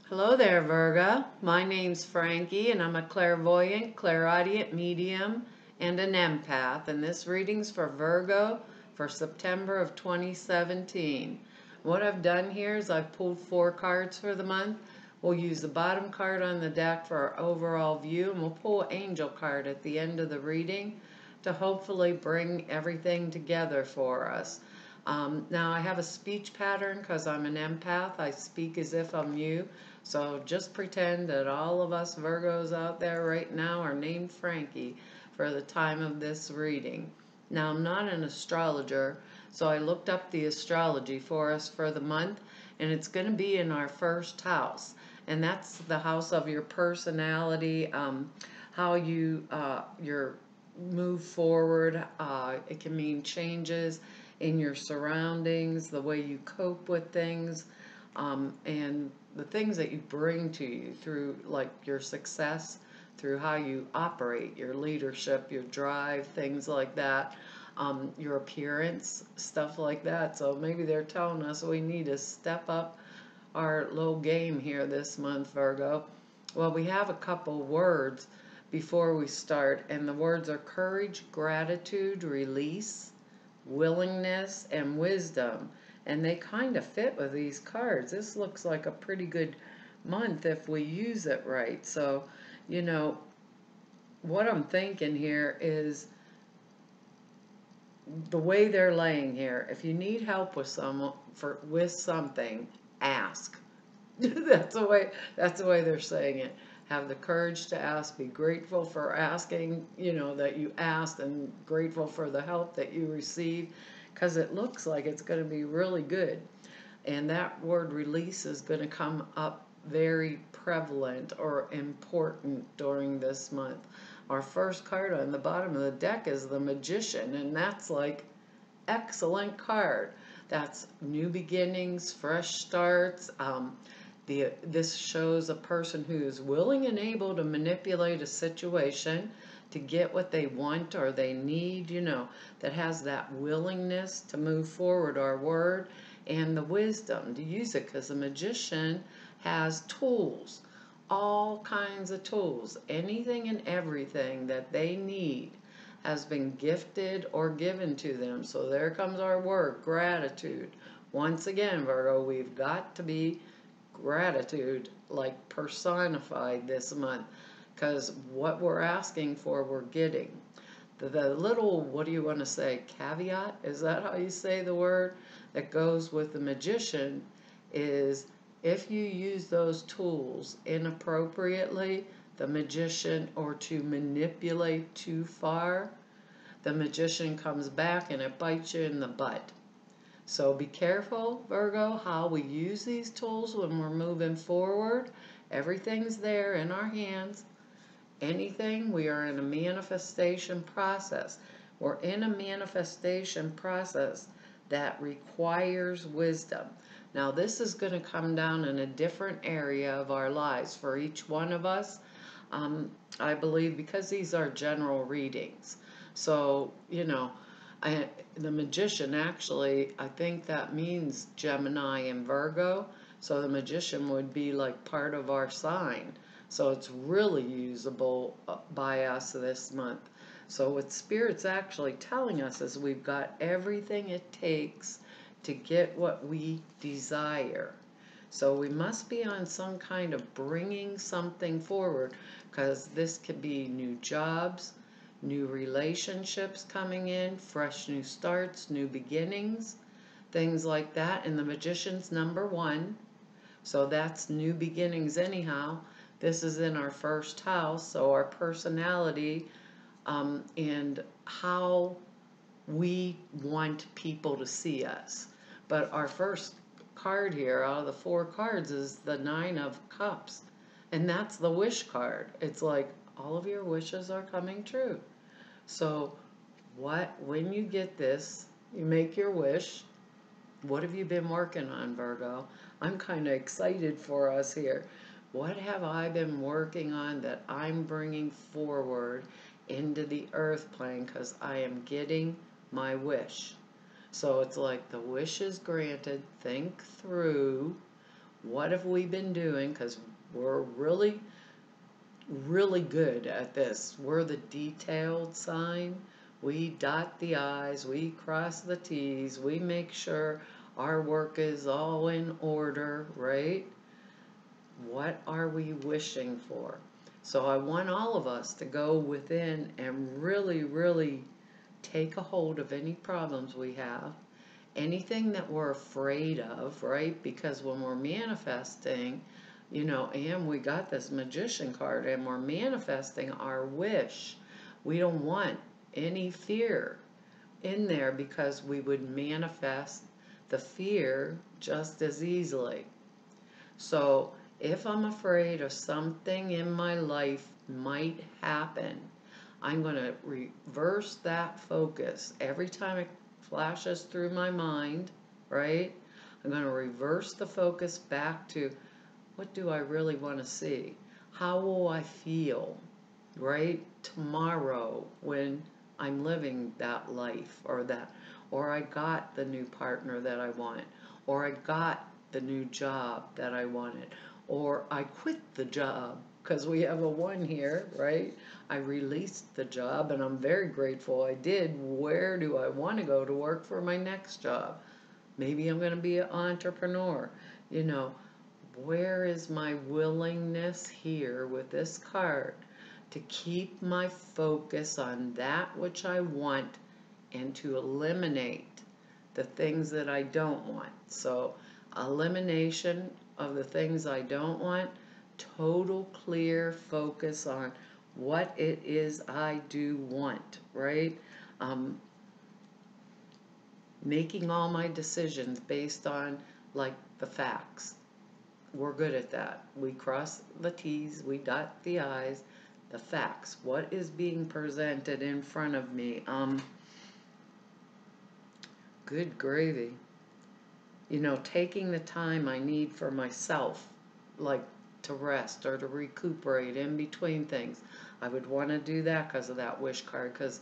Hello there, Virgo. My name's Frankie, and I'm a clairvoyant, clairaudient medium, and an empath. And this reading's for Virgo for September of 2017. What I've done here is I've pulled 4 cards for the month. We'll use the bottom card on the deck for our overall view, and we'll pull an angel card at the end of the reading to hopefully bring everything together for us. Now I have a speech pattern because I'm an empath. I speak as if I'm you. So just pretend that all of us Virgos out there right now are named Frankie for the time of this reading. Now I'm not an astrologer, so I looked up the astrology for us for the month, and it's going to be in our first house. And that's the house of your personality, how your move forward. It can mean changes in your surroundings, the way you cope with things, and the things that you bring to you through like your success, through how you operate, your leadership, your drive, things like that, your appearance, stuff like that. So maybe they're telling us we need to step up our little game here this month, Virgo. Well, we have a couple words before we start, and the words are courage, gratitude, release, willingness, and wisdom. And they kind of fit with these cards. This looks like a pretty good month if we use it right. So, you know, what I'm thinking here is the way they're laying here. If you need help with something, ask. That's the way they're saying it. Have the courage to ask, be grateful for asking, that you asked, and grateful for the help that you received, because it looks like it's going to be really good. And that word release is going to come up very prevalent or important during this month. Our first card on the bottom of the deck is the Magician, and that's like excellent card. That's new beginnings, fresh starts. This shows a person who is willing and able to manipulate a situation to get what they want or they need, that has that willingness to move forward our word, and the wisdom to use it, because the Magician has tools, all kinds of tools. Anything and everything that they need has been gifted or given to them. So there comes our word, gratitude. Once again, Virgo, we've got to be gratitude like personified this month, because what we're asking for, we're getting. The little, what do you want to say, caveat, is that how you say the word, that goes with the Magician is if you use those tools inappropriately, the Magician, or to manipulate too far, the Magician comes back and it bites you in the butt. So be careful, Virgo, how we use these tools when we're moving forward. Everything's there in our hands. Anything, we are in a manifestation process. We're in a manifestation process that requires wisdom. Now, this is going to come down in a different area of our lives for each one of us. I believe because these are general readings. So, the Magician, actually, I think that means Gemini and Virgo. So the Magician would be like part of our sign. So it's really usable by us this month. So what Spirit's actually telling us is we've got everything it takes to get what we desire. So we must be on some kind of bringing something forward, because this could be new jobs, new relationships coming in, fresh new starts, new beginnings, things like that. And the Magician's number 1. So that's new beginnings anyhow. This is in our first house, so our personality, and how we want people to see us. But our first card here out of the 4 cards is the 9 of Cups. And that's the wish card. It's like all of your wishes are coming true. So when you get this, you make your wish. What have you been working on, Virgo? I'm kind of excited for us here. What have I been working on that I'm bringing forward into the earth plane, because I am getting my wish? So it's like the wish is granted. Think through what have we been doing? Because we're really, really good at this. We're the detailed sign. We dot the I's, we cross the T's, we make sure our work is all in order, right? What are we wishing for? So I want all of us to go within and really, really take a hold of any problems we have, anything that we're afraid of, right? Because when we're manifesting, and we got this magician card and we're manifesting our wish, we don't want any fear in there because we would manifest the fear just as easily. So if I'm afraid of something in my life might happen, I'm going to reverse that focus. Every time it flashes through my mind, right? I'm going to reverse the focus back to what do I really want to see? How will I feel, right? Tomorrow when I'm living that life or I got the new partner that I want, or I got the new job that I wanted, or I quit the job, because we have a 1 here, right? I released the job and I'm very grateful I did. Where do I want to go to work for my next job? Maybe I'm going to be an entrepreneur. Where is my willingness here with this card to keep my focus on that which I want and to eliminate the things that I don't want? So elimination of the things I don't want, total clear focus on what it is I do want, right? Making all my decisions based on like the facts. We're good at that. We cross the T's, we dot the I's, the facts. What is being presented in front of me? Good gravy. Taking the time I need for myself, like to rest or to recuperate in between things. I would want to do that because of that wish card, because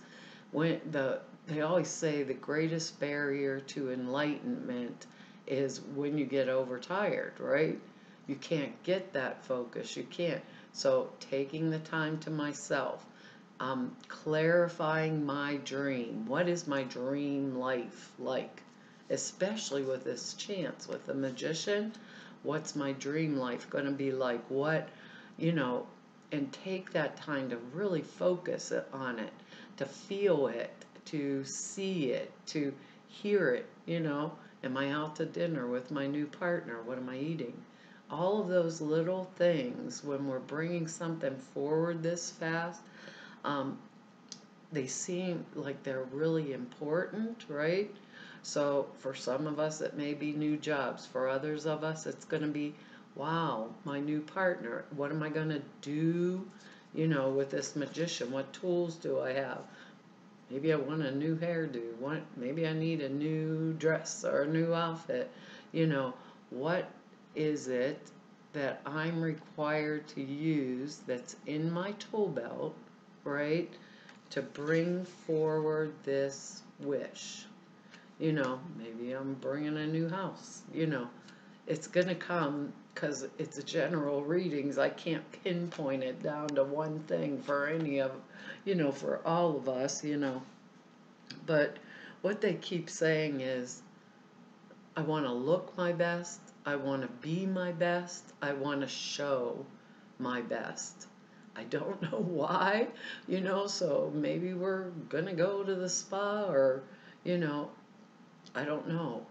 they always say the greatest barrier to enlightenment is when you get overtired, right? You can't get that focus. You can't. So taking the time to myself, clarifying my dream. What is my dream life like? Especially with this chance with the magician. What's my dream life going to be like? And take that time to really focus on it, to feel it, to see it, to hear it. Am I out to dinner with my new partner? What am I eating? All of those little things, when we're bringing something forward this fast, they seem like they're really important, right? So for some of us, it may be new jobs. For others of us, it's going to be, wow, my new partner. What am I going to do, with this magician? What tools do I have? Maybe I want a new hairdo. Maybe I need a new dress or a new outfit. What is it that I'm required to use that's in my tool belt, right, to bring forward this wish? Maybe I'm bringing a new house. It's going to come because it's general readings. I can't pinpoint it down to one thing for any of, for all of us, But what they keep saying is, I want to look my best. I want to be my best. I want to show my best. I don't know why, so maybe we're going to go to the spa or, I don't know.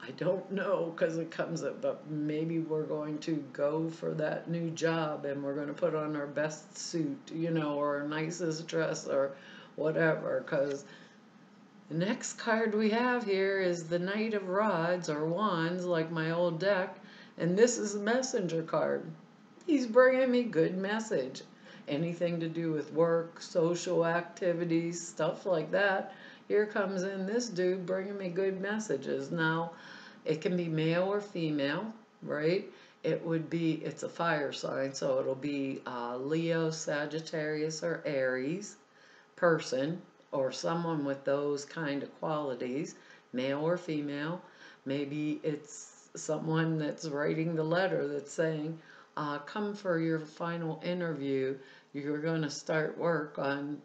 I don't know because it comes up, but maybe we're going to go for that new job and we're going to put on our best suit, or our nicest dress or whatever, because the next card we have here is the Knight of Rods or Wands, like my old deck, and this is a messenger card. He's bringing me good message. Anything to do with work, social activities, stuff like that. Here comes in this dude bringing me good messages. Now, it can be male or female, right? It's a fire sign, so it'll be Leo, Sagittarius, or Aries person, or someone with those kind of qualities, male or female. Maybe it's someone that's writing the letter that's saying, come for your final interview. You're going to start work on,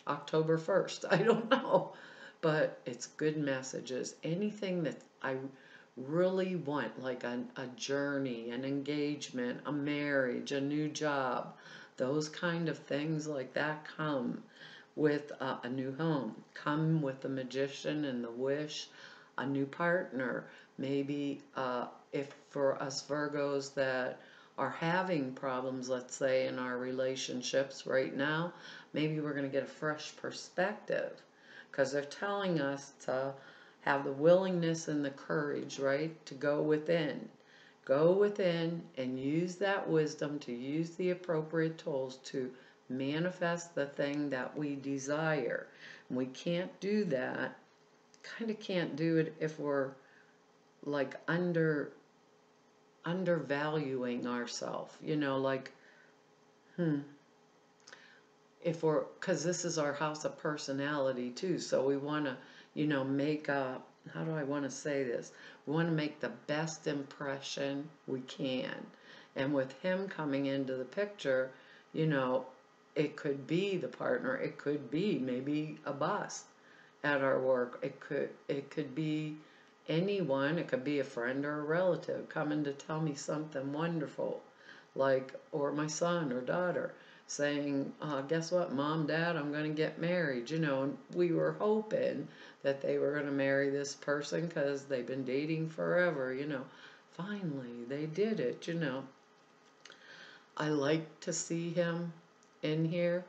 October 1st. I don't know. But it's good messages. Anything that I really want, like a journey, an engagement, a marriage, a new job, those kind of things like that come with a new home, come with the magician and the wish, a new partner. Maybe if for us Virgos that are having problems, let's say, in our relationships right now, maybe we're going to get a fresh perspective because they're telling us to have the willingness and the courage, right, to go within. Go within and use that wisdom to use the appropriate tools to manifest the thing that we desire. And we can't do that, kind of can't do it if we're like undervaluing ourselves, like, if we're, because this is our house of personality too, so we want to, make a, how do I want to say this? We want to make the best impression we can. And with him coming into the picture, it could be the partner, it could be maybe a boss at our work, it could be anyone, it could be a friend or a relative coming to tell me something wonderful, like, or my son or daughter saying, guess what, Mom, Dad, I'm going to get married. And we were hoping that they were going to marry this person because they've been dating forever. Finally they did it. I like to see him in here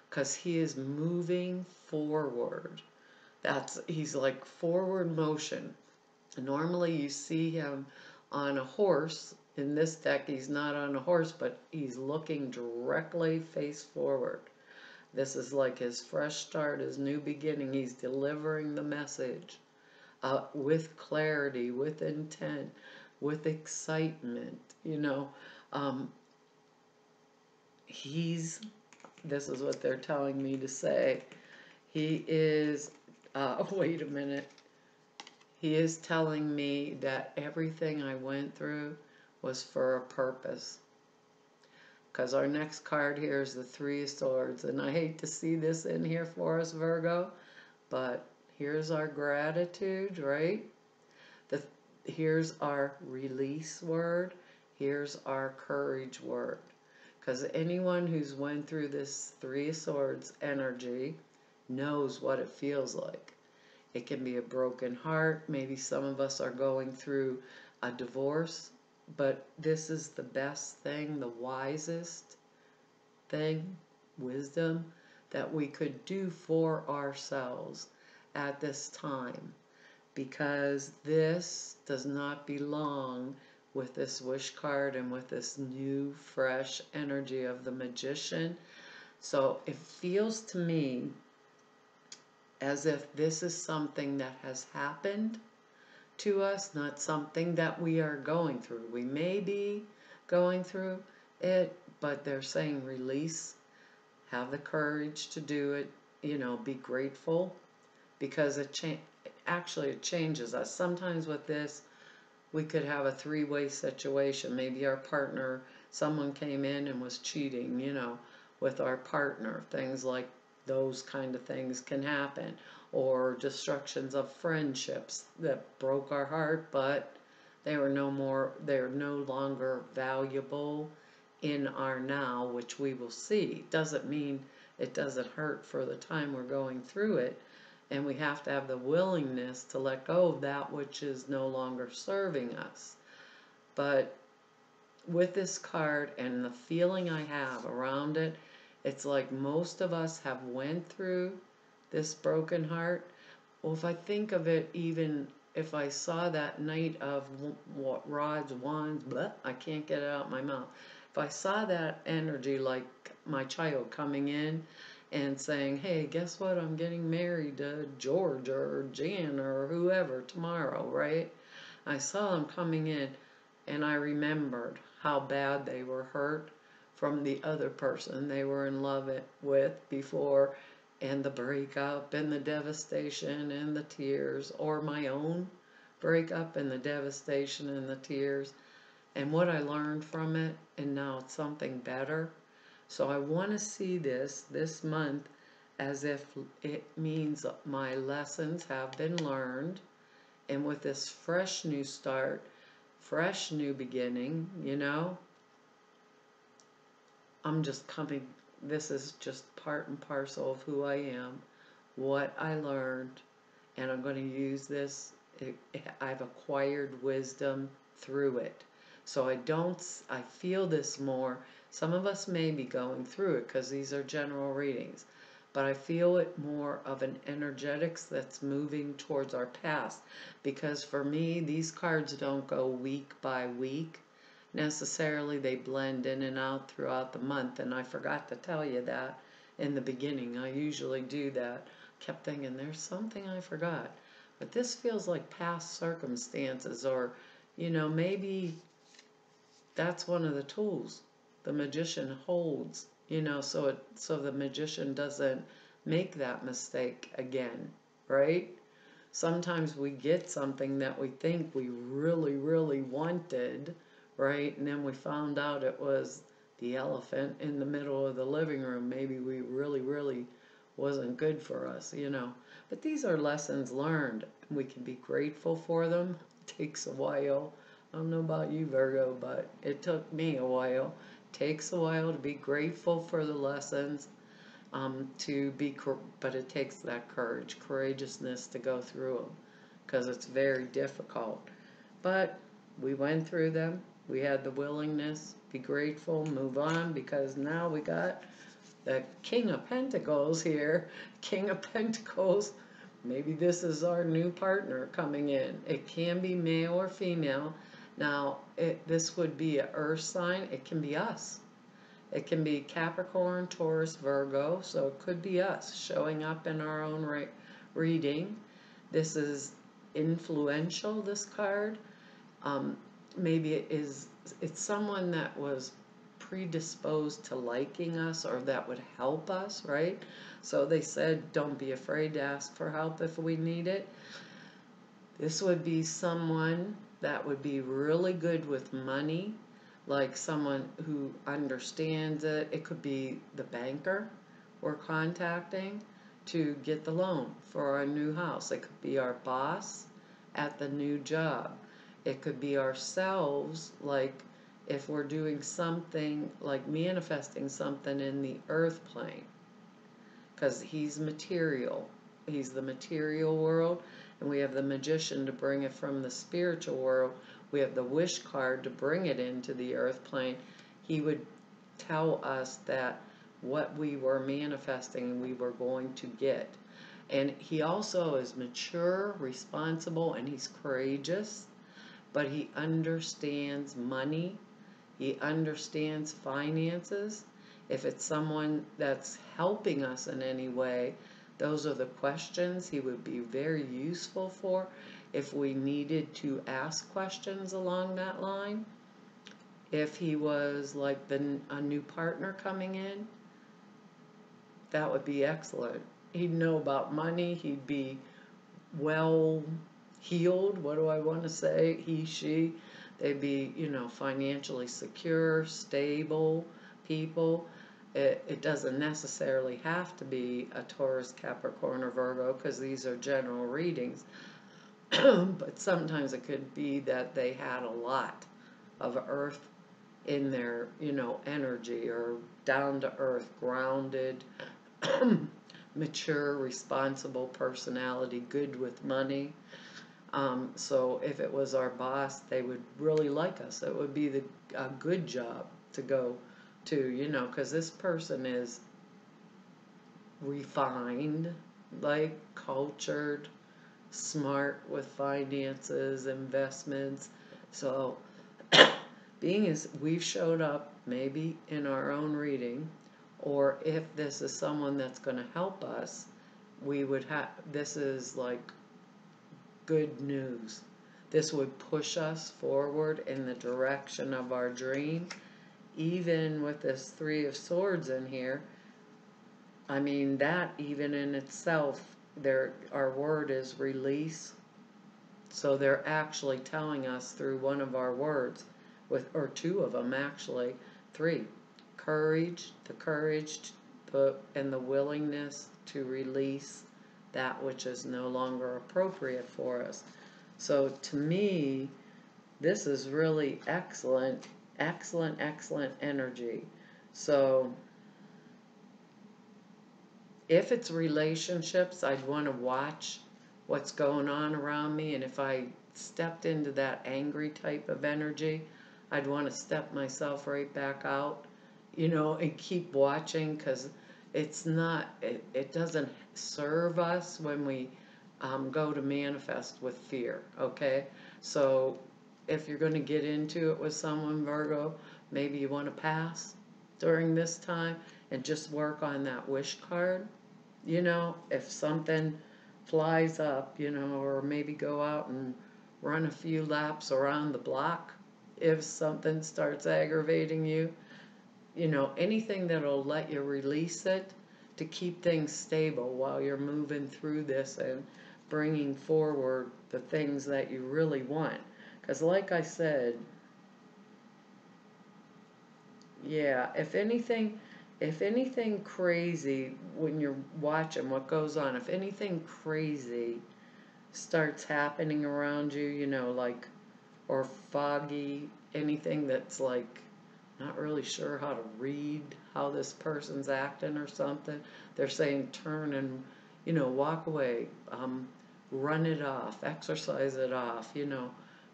because he is moving forward. He's like forward motion. Normally you see him on a horse. In this deck, he's not on a horse, but he's looking directly face forward. This is like his fresh start, his new beginning. He's delivering the message with clarity, with intent, with excitement. This is what they're telling me to say. He is, wait a minute. He is telling me that everything I went through was for a purpose. Because our next card here is the Three of Swords. And I hate to see this in here for us, Virgo, but here's our gratitude, right? Here's our release word. Here's our courage word. Because anyone who's went through this Three of Swords energy knows what it feels like. It can be a broken heart. Maybe some of us are going through a divorce. But this is the best thing, the wisest thing, wisdom that we could do for ourselves at this time. Because this does not belong with this wish card and with this new, fresh energy of the magician. So it feels to me as if this is something that has happened to us, not something that we are going through. We may be going through it, but they're saying release, have the courage to do it, be grateful, because it changes us. Sometimes with this, we could have a three-way situation. Maybe our partner, someone came in and was cheating, with our partner. Things like those kind of things can happen. Or destructions of friendships that broke our heart, but they're no longer valuable in our now, which we will see. Doesn't mean it doesn't hurt for the time we're going through it, and we have to have the willingness to let go of that which is no longer serving us. But with this card and the feeling I have around it, it's like most of us have went through this broken heart. Well, if I think of it, even if I saw that Knight of Rods, Wands, blah, I can't get it out of my mouth. If I saw that energy like my child coming in and saying, hey, guess what, I'm getting married to George or Jan or whoever tomorrow, right? I saw them coming in and I remembered how bad they were hurt from the other person they were in love with before, and the breakup and the devastation and the tears, or my own breakup and the devastation and the tears and what I learned from it, and now it's something better. So I want to see this month as if it means my lessons have been learned, and with this fresh new start, fresh new beginning, I'm just coming, this is just part and parcel of who I am, what I learned, and I'm going to use this. I've acquired wisdom through it. So I feel this more. Some of us may be going through it because these are general readings, but I feel it more of an energetics that's moving towards our past, because for me, these cards don't go week by week necessarily. They blend in and out throughout the month, and I forgot to tell you that in the beginning. I usually do that. Kept thinking there's something I forgot, but this feels like past circumstances, or maybe that's one of the tools the magician holds, so the magician doesn't make that mistake again, right? Sometimes we get something that we think we really, really wanted, right? And then we found out it was the elephant in the middle of the living room. Maybe we really, really wasn't good for us, But these are lessons learned. We can be grateful for them. It takes a while. I don't know about you, Virgo, but it took me a while. It takes a while to be grateful for the lessons, but it takes that courage, courageousness to go through them, because it's very difficult. But we went through them. We had the willingness, be grateful, move on, because now we got the King of Pentacles here. King of Pentacles. Maybe this is our new partner coming in. It can be male or female. Now, this would be an earth sign. It can be us. It can be Capricorn, Taurus, Virgo. So it could be us showing up in our own reading. This is influential, this card. Maybe it's someone that was predisposed to liking us, or that would help us, right? So they said, don't be afraid to ask for help if we need it. This would be someone that would be really good with money, like someone who understands it. It could be the banker we're contacting to get the loan for our new house. It could be our boss at the new job. It could be ourselves, like if we're doing something like manifesting something in the earth plane, because he's material. He's the material world, and we have the magician to bring it from the spiritual world. We have the wish card to bring it into the earth plane. He would tell us that what we were manifesting we were going to get. And he also is mature, responsible, and he's courageous, but he understands money. He understands finances. If it's someone that's helping us in any way, those are the questions he would be very useful for. If we needed to ask questions along that line, if he was like a new partner coming in, that would be excellent. He'd know about money. He'd be well healed. What do I want to say? He, she. They'd be, financially secure, stable people. It doesn't necessarily have to be a Taurus, Capricorn, or Virgo, because these are general readings. But sometimes it could be that they had a lot of earth in their, energy, or down to earth, grounded, mature, responsible personality, good with money. So if it was our boss, they would really like us. It would be a good job to go to, because this person is refined, like cultured, smart with finances, investments. So being as we've showed up maybe in our own reading, or if this is someone that's going to help us, this is like good news. This would push us forward in the direction of our dream. Even with this Three of Swords in here, I mean, that even in itself, our word is release. So they're actually telling us through one of our words, or two of them actually, three: courage, and the willingness to release that which is no longer appropriate for us. So to me, this is really excellent, excellent, excellent energy. So if it's relationships, I'd want to watch what's going on around me, and if I stepped into that angry type of energy, I'd want to step myself right back out, and keep watching, because it doesn't serve us when we go to manifest with fear, okay? So if you're going to get into it with someone, Virgo, maybe you want to pass during this time and just work on that wish card. If something flies up, or maybe go out and run a few laps around the block if something starts aggravating you. Anything that'll let you release it to keep things stable while you're moving through this and bringing forward the things that you really want. Because like I said, yeah, if anything crazy, when you're watching what goes on, if anything crazy starts happening around you, like, or foggy, anything that's like not really sure how to read how this person's acting or something, they're saying turn and, walk away, run it off, exercise it off,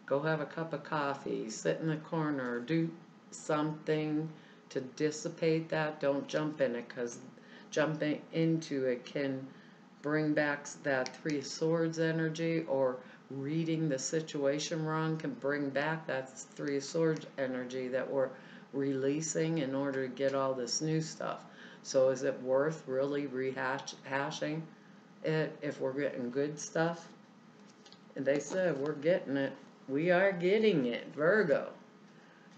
go have a cup of coffee, sit in the corner, do something to dissipate that. Don't jump in it, because jumping into it can bring back that Three of Swords energy, or reading the situation wrong can bring back that Three of Swords energy that we're releasing in order to get all this new stuff. So is it worth really rehashing it if we're getting good stuff? And they said we're getting it. We are getting it, Virgo.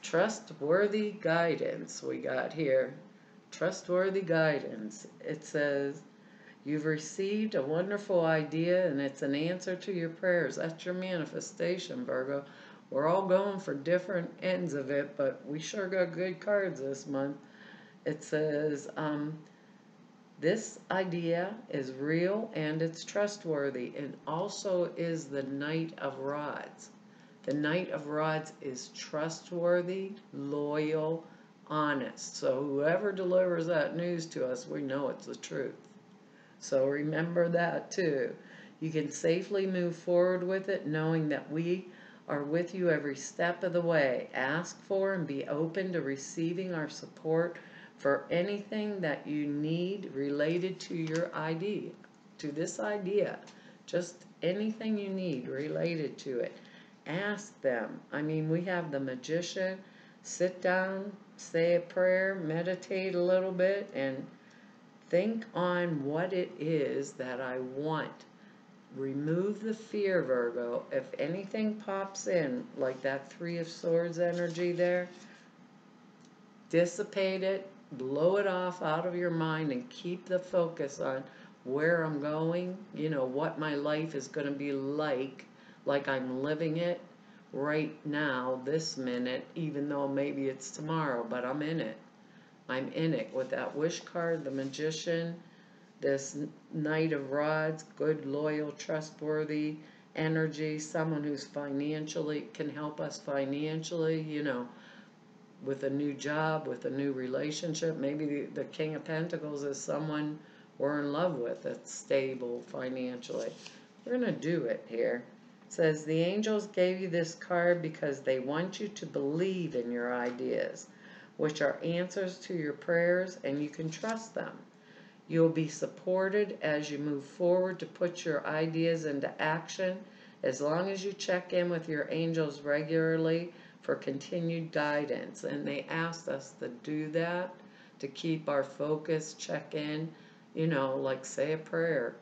Trustworthy guidance we got here. Trustworthy guidance. It says, you've received a wonderful idea and it's an answer to your prayers. That's your manifestation, Virgo. We're all going for different ends of it, but we sure got good cards this month. It says, this idea is real and it's trustworthy, and also is the Knight of Rods. The Knight of Rods is trustworthy, loyal, honest. So whoever delivers that news to us, we know it's the truth. So remember that too. You can safely move forward with it, knowing that we are with you every step of the way. Ask for and be open to receiving our support for anything that you need related to your idea, to this idea. Just anything you need related to it. Ask them. I mean, we have the Magician. Sit down, say a prayer, meditate a little bit, and think on what it is that I want. Remove the fear, Virgo. If anything pops in, like that Three of Swords energy there, dissipate it, blow it off out of your mind, and keep the focus on where I'm going, what my life is going to be like I'm living it right now, this minute, even though maybe it's tomorrow, but I'm in it. I'm in it with that wish card, the Magician, this Knight of Rods, good, loyal, trustworthy energy, someone who's financially, can help us financially, with a new job, with a new relationship. Maybe the King of Pentacles is someone we're in love with that's stable financially. We're going to do it here. It says, the angels gave you this card because they want you to believe in your ideas, which are answers to your prayers, and you can trust them. You'll be supported as you move forward to put your ideas into action, as long as you check in with your angels regularly for continued guidance. And they asked us to do that, to keep our focus, check in, like say a prayer,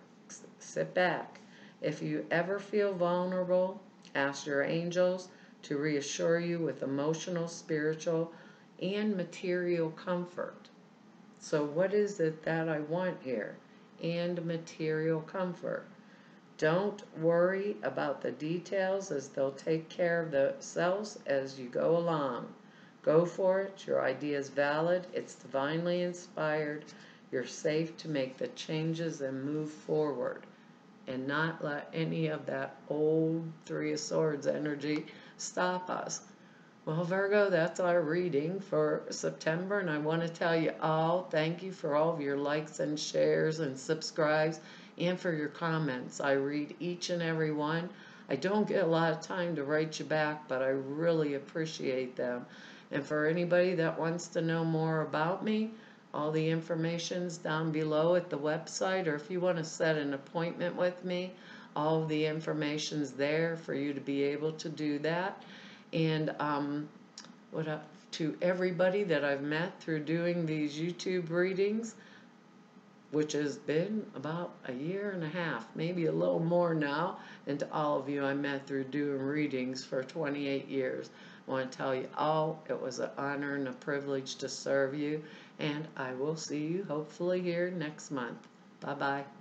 sit back. If you ever feel vulnerable, ask your angels to reassure you with emotional, spiritual, and material comfort. So what is it that I want here? And material comfort. Don't worry about the details, as they'll take care of themselves as you go along. Go for it. Your idea is valid. It's divinely inspired. You're safe to make the changes and move forward, and not let any of that old Three of Swords energy stop us. Well, Virgo, that's our reading for September, and I want to tell you all thank you for all of your likes and shares and subscribes, and for your comments. I read each and every one. I don't get a lot of time to write you back, but I really appreciate them. And for anybody that wants to know more about me, all the information's down below at the website, or if you want to set an appointment with me, all of the information's there for you to be able to do that. And to everybody that I've met through doing these YouTube readings, which has been about a year and a half, maybe a little more now, and to all of you I met through doing readings for 28 years. I want to tell you all it was an honor and a privilege to serve you, and I will see you hopefully here next month. Bye-bye.